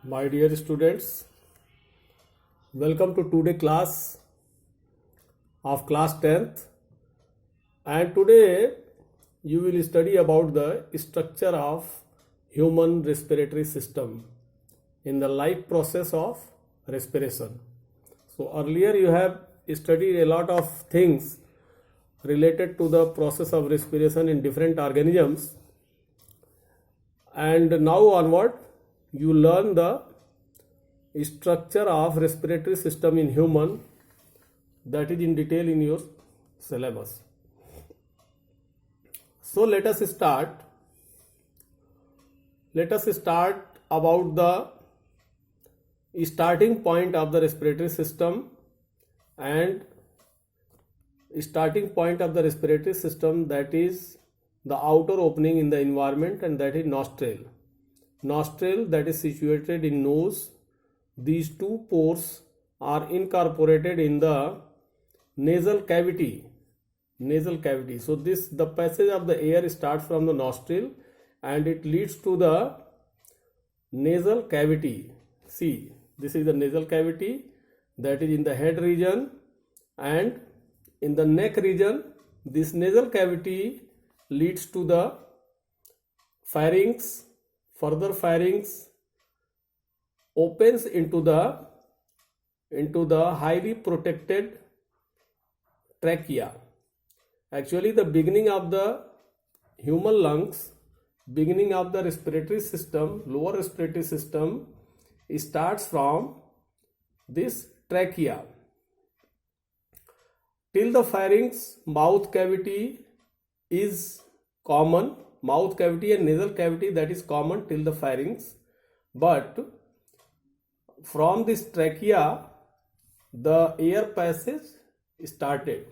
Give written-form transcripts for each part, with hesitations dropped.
My dear students, welcome to today class of class 10th, and today you will study about the structure of human respiratory system in the life process of respiration. So earlier you have studied a lot of things related to the process of respiration in different organisms, and now onward you learn the structure of respiratory system in human, that is in detail in your syllabus. So let us start about the starting point of the respiratory system, and starting point of the respiratory system, that is the outer opening in the environment, and that is nostril that is situated in nose. These two pores are incorporated in the nasal cavity. So the passage of the air starts from the nostril and it leads to the nasal cavity. See, this is the nasal cavity that is in the head region, and in the neck region this nasal cavity leads to the pharynx. Further, pharynx opens into the highly protected trachea. Actually, the beginning of the human lungs, beginning of the respiratory system, lower respiratory system, starts from this trachea. Till the pharynx, mouth cavity is common. Mouth cavity and nasal cavity, that is common till the pharynx. But from this trachea, the air passage started,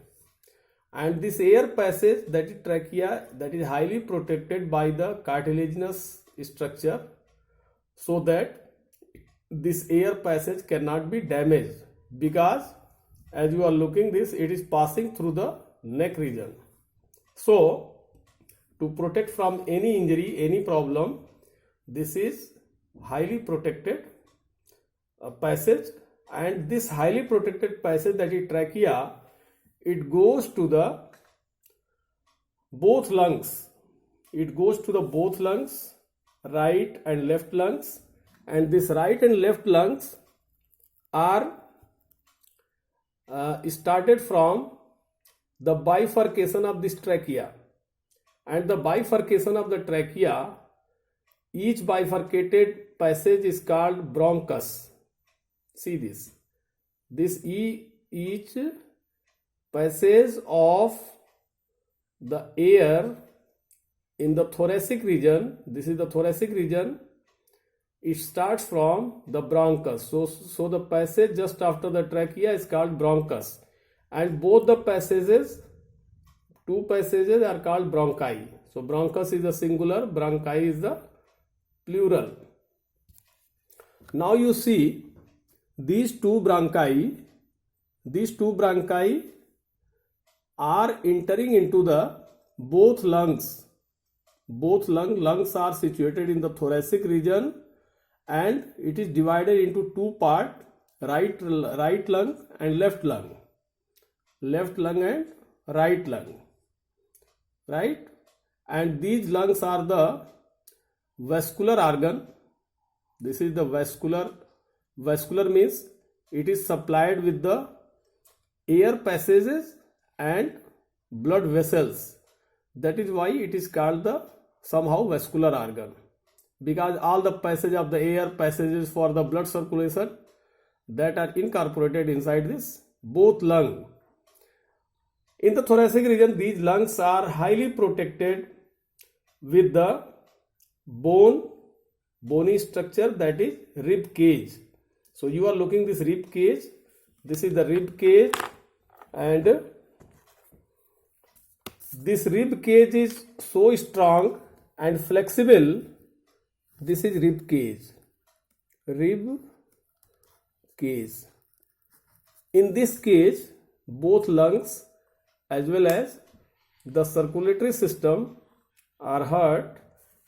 and this air passage, that is trachea, that is highly protected by the cartilaginous structure, so that this air passage cannot be damaged, because as you are looking this, it is passing through the neck region. So to protect from any injury, any problem, this is highly protected passage, and this highly protected passage, that is trachea, it goes to the both lungs. It goes to the both lungs, right and left lungs, and this right and left lungs are started from the bifurcation of this trachea. And the bifurcation of the trachea, each bifurcated passage is called bronchus. See this. Each passage of the air in the thoracic region, this is the thoracic region, it starts from the bronchus. So the passage just after the trachea is called bronchus, and both the passages, two passages, are called bronchi. So bronchus is the singular, bronchi is the plural. Now you see these two bronchi are entering into the both lungs. Lungs are situated in the thoracic region, and it is divided into two parts, right lung and left lung and right lung, right? And these lungs are the vascular organ. This is the vascular means it is supplied with the air passages and blood vessels. That is why it is called the somehow vascular organ, because all the passage of the air passages for the blood circulation, that are incorporated inside this both lung. In the thoracic region, these lungs are highly protected with the bony structure, that is rib cage. So you are looking this rib cage. This is the rib cage, and this rib cage is so strong and flexible. This is rib cage. In this cage, both lungs as well as the circulatory system, our heart,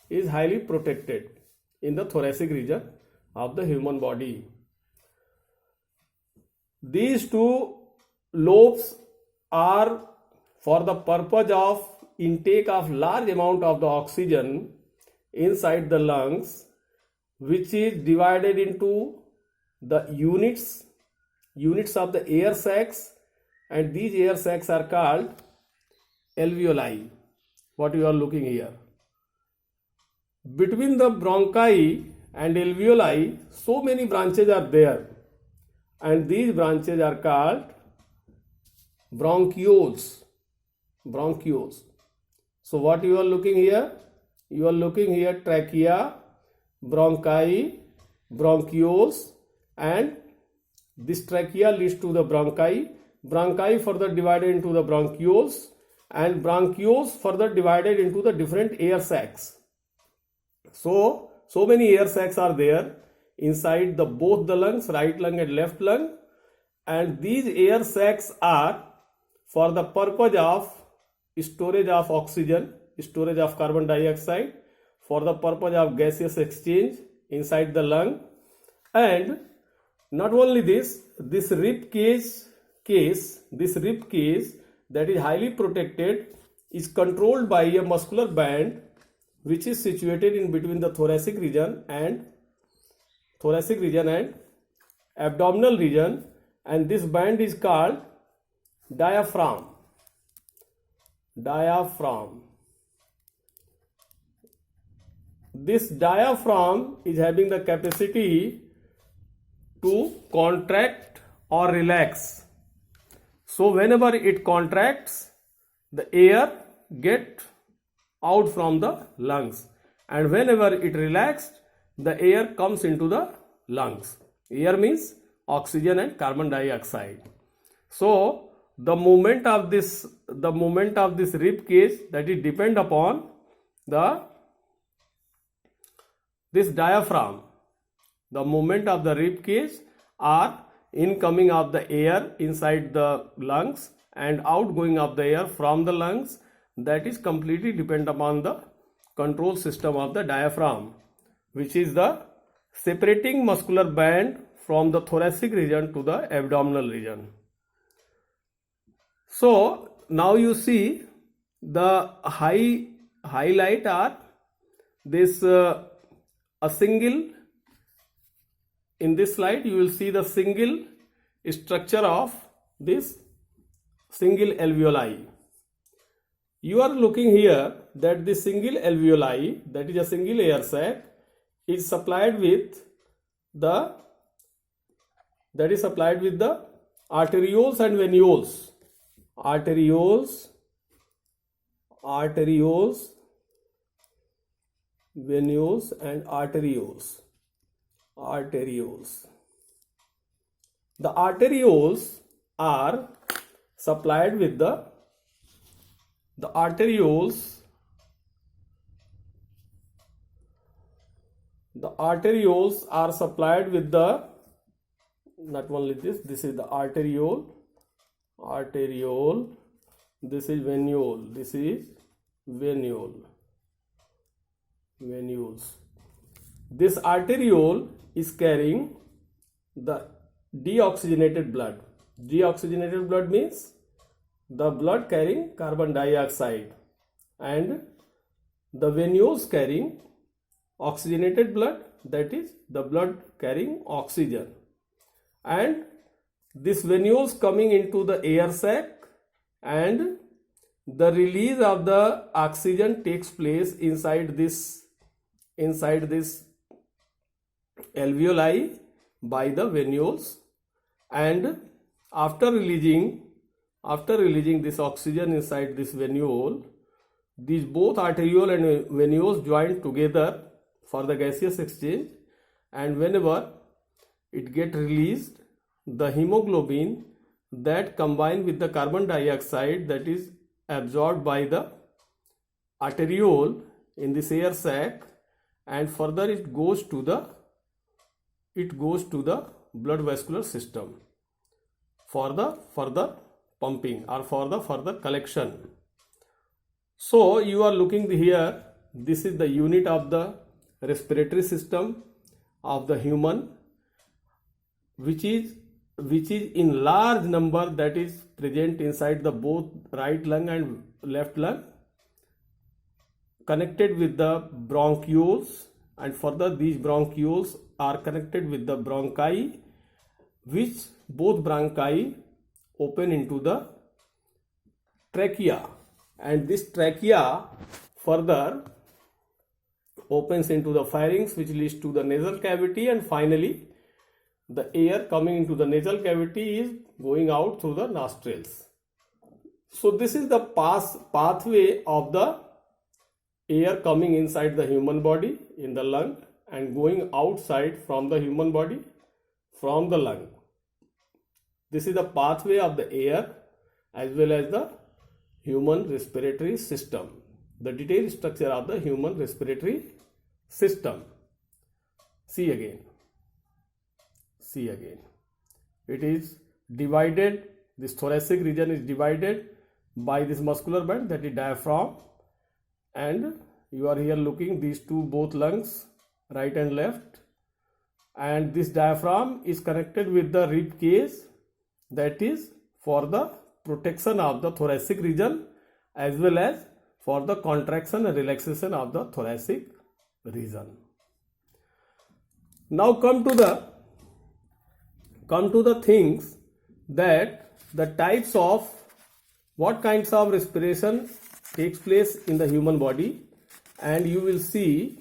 is highly protected in the thoracic region. of the human body. These two lobes are for the purpose of intake of large amount of the oxygen inside the lungs, which is divided into the units of the air sacs, and these air sacs are called alveoli, what you are looking here. Between the bronchi and alveoli, so many branches are there, and these branches are called bronchioles. So what you are looking here? You are looking here trachea, bronchi, bronchioles, and this trachea leads to the bronchi further divided into the bronchioles, and bronchioles further divided into the different air sacs. So many air sacs are there inside both the lungs, right lung and left lung, and these air sacs are for the purpose of storage of oxygen, storage of carbon dioxide, for the purpose of gaseous exchange inside the lung. And not only this rib cage that is highly protected is controlled by a muscular band which is situated in between the thoracic region and abdominal region, and this band is called diaphragm. This diaphragm is having the capacity to contract or relax. So whenever it contracts, the air gets out from the lungs, and whenever it relaxed, the air comes into the lungs. Air means oxygen and carbon dioxide. So the movement of this rib cage, that is depend upon this diaphragm. The movement of the rib cage are incoming of the air inside the lungs and outgoing of the air from the lungs, that is completely depend upon the control system of the diaphragm, which is the separating muscular band from the thoracic region to the abdominal region. So now you see the highlight are this a single. In this slide you will see the single structure of this single alveoli. You are looking here that the single alveoli, that is a single air sac, is supplied with the arterioles and venules. Venules and arterioles. The arterioles are supplied with the arterioles are supplied with the, not only this is the arteriole, this is venule, venules. This arteriole is carrying the deoxygenated blood. Deoxygenated blood means the blood carrying carbon dioxide, and the venules carrying oxygenated blood, that is the blood carrying oxygen. And this venules coming into the air sac, and the release of the oxygen takes place inside this alveoli by the venules, and after releasing this oxygen inside this venule, these both arteriole and venules join together for the gaseous exchange, and whenever it get released, the hemoglobin that combine with the carbon dioxide that is absorbed by the arteriole in this air sac, and further it goes to the blood vascular system for the further pumping or for the further collection. So you are looking here, this is the unit of the respiratory system, of the human, which is in large number, that is present inside the both right lung and left lung, connected with the bronchioles, and further these bronchioles are connected with the bronchi, which both bronchi open into the trachea, and this trachea further opens into the pharynx, which leads to the nasal cavity, and finally the air coming into the nasal cavity is going out through the nostrils. So this is the pathway of the air coming inside the human body in the lung and going outside from the human body from the lung. This is the pathway of the air as well as the human respiratory system. The detailed structure of the human respiratory system. See again. It is divided, this thoracic region is divided by this muscular band, that is diaphragm, and you are here looking these two both lungs, right and left, and this diaphragm is connected with the rib cage, that is for the protection of the thoracic region as well as for the contraction and relaxation of the thoracic region. Now come to the things that the types of what kinds of respiration takes place in the human body, and you will see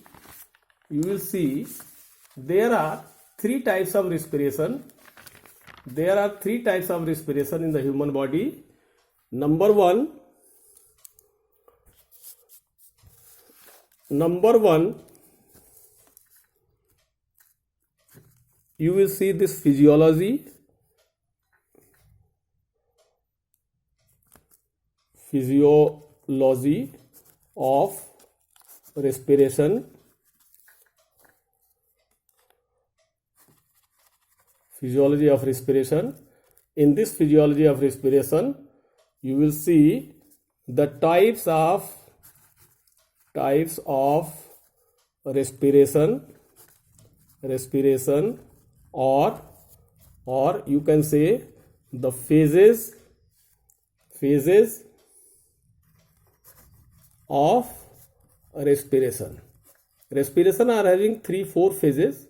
there are three types of respiration. There are three types of respiration in the human body. Number one, you will see this physiology of respiration. Physiology of respiration. In this physiology of respiration, you will see the types of respiration, or you can say the phases of respiration. Respiration are having 3-4 phases.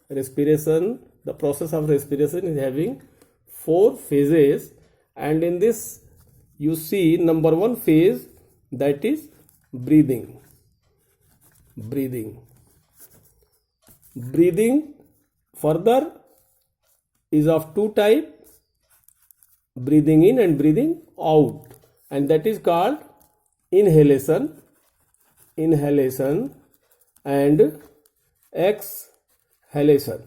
The process of respiration is having 4 phases, and in this you see number 1 phase, that is breathing. Breathing further is of 2 types, breathing in and breathing out, and that is called inhalation and exhalation.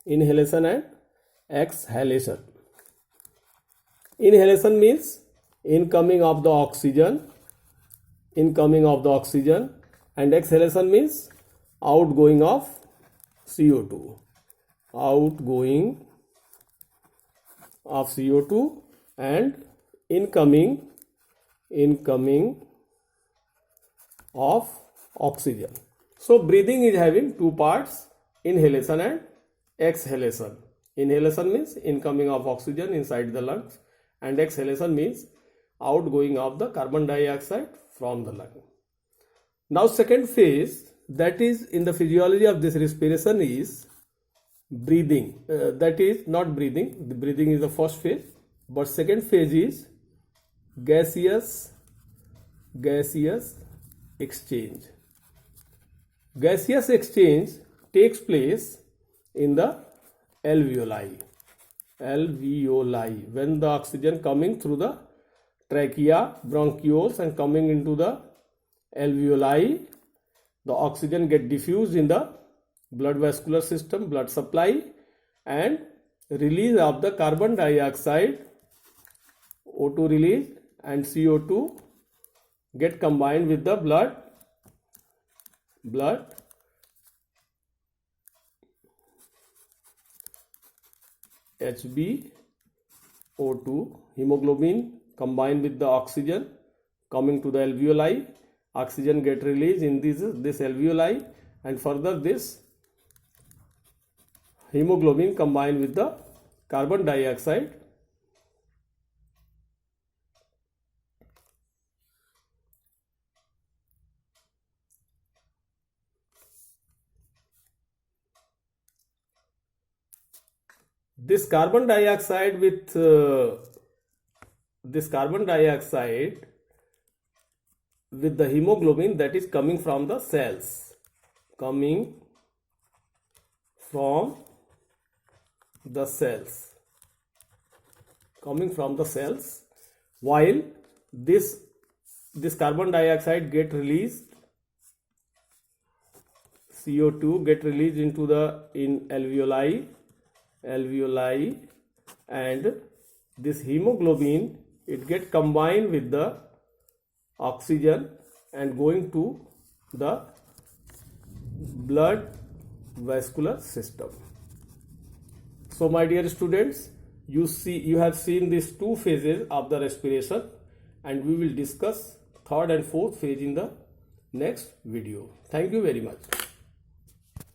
Inhalation and exhalation. Inhalation means incoming of the oxygen, and exhalation means outgoing of CO2. Outgoing of CO2 and incoming of oxygen. So breathing is having 2 parts, inhalation and exhalation. Inhalation means incoming of oxygen inside the lungs, and exhalation means outgoing of the carbon dioxide from the lung. Now second phase, that is in the physiology of this respiration, is breathing. That is not breathing. The breathing is the first phase, but second phase is gaseous exchange. Gaseous exchange takes place in the alveoli. When the oxygen coming through the trachea, bronchioles, and coming into the alveoli, the oxygen get diffused in the blood vascular system, blood supply, and release of the carbon dioxide, O2 release, and CO2 get combined with the blood HbO2, hemoglobin combined with the oxygen coming to the alveoli, oxygen get released in this alveoli, and further this hemoglobin combine with the carbon dioxide. This carbon dioxide with the hemoglobin that is coming from the cells, while this carbon dioxide get released, CO2 get released into the alveoli, and this hemoglobin, it get combined with the oxygen and going to the blood vascular system. So my dear students, you have seen these two phases of the respiration, and we will discuss third and fourth phase in the next video. Thank you very much.